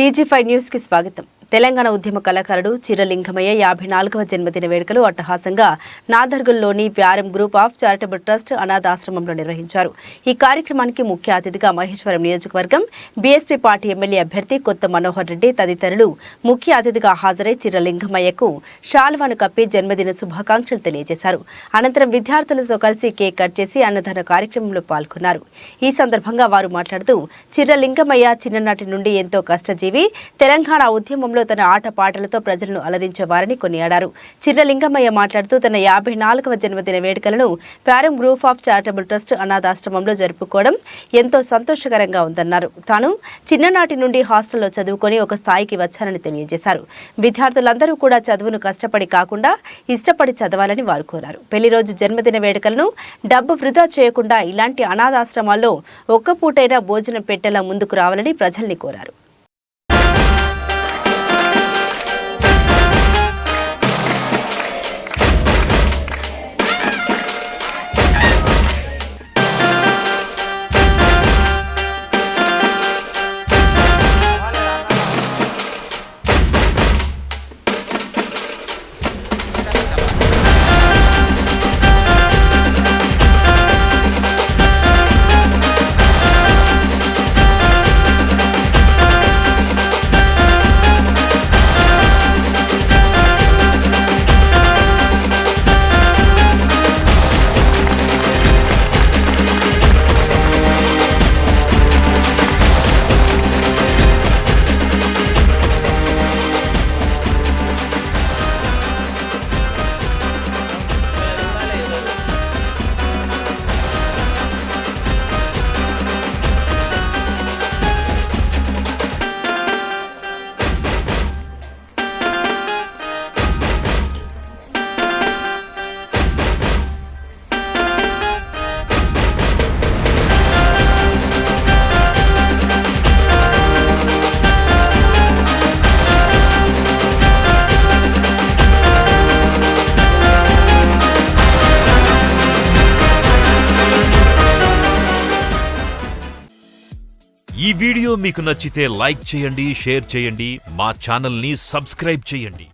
టీజీ5 news కి స్వాగతం. తెలంగాణ ఉద్యమ కళాకారుడు చిర్రలింగమయ్య 54వ జన్మదిన వేడుకలు అట్టహాసంగా నాదర్గుల్లోని వ్యారం గ్రూప్ ఆఫ్ చారిటబుల్ ట్రస్ట్ అనాథాశ్రమంలో నిర్వహించారు. ఈ కార్యక్రమానికి ముఖ్య అతిథిగా మహేశ్వరం నియోజకవర్గం బీఎస్పీ పార్టీ ఎమ్మెల్యే అభ్యర్థి కొత్త మనోహర్ రెడ్డి తదితరులు ముఖ్య అతిథిగా హాజరై చిర్రలింగమయ్యకు షాల్వాను కప్పి జన్మదిన శుభాకాంక్షలు తెలియజేశారు. అనంతరం విద్యార్థులతో కలిసి కేక్ కట్ చేసి అన్నదాన కార్యక్రమంలో పాల్గొన్నారు. ఈ సందర్భంగా వారు మాట్లాడుతూ చిర్రలింగమయ్య చిన్ననాటి నుండి ఎంతో కష్టజీవి, తెలంగాణ ఉద్యమంలో తన ఆట పాటలతో ప్రజలను అలరించేవారని కొనియాడారు. చిర్రలింగమయ్య మాట్లాడుతూ తన 54వ జన్మదిన వేడుకలను వ్యారం గ్రూప్ ఆఫ్ చారిటబుల్ ట్రస్ట్ అనాథాశ్రమంలో జరుపుకోవడం ఎంతో సంతోషకరంగా ఉందన్నారు. తాను చిన్ననాటి నుండి హాస్టల్లో చదువుకొని ఒక స్థాయికి వచ్చానని తెలియజేశారు. విద్యార్థులందరూ కూడా చదువును కష్టపడి కాకుండా ఇష్టపడి చదవాలని వారు కోరారు. పెళ్లి రోజు జన్మదిన వేడుకలను డబ్బు వృధా చేయకుండా ఇలాంటి అనాథాశ్రమాల్లో ఒక్క పూటైనా భోజనం పెట్టేలా ముందుకు రావాలని ప్రజల్ని కోరారు. ఈ వీడియో మీకు నచ్చితే లైక్ చేయండి, షేర్ చేయండి, మా ఛానల్ని సబ్స్క్రైబ్ చేయండి.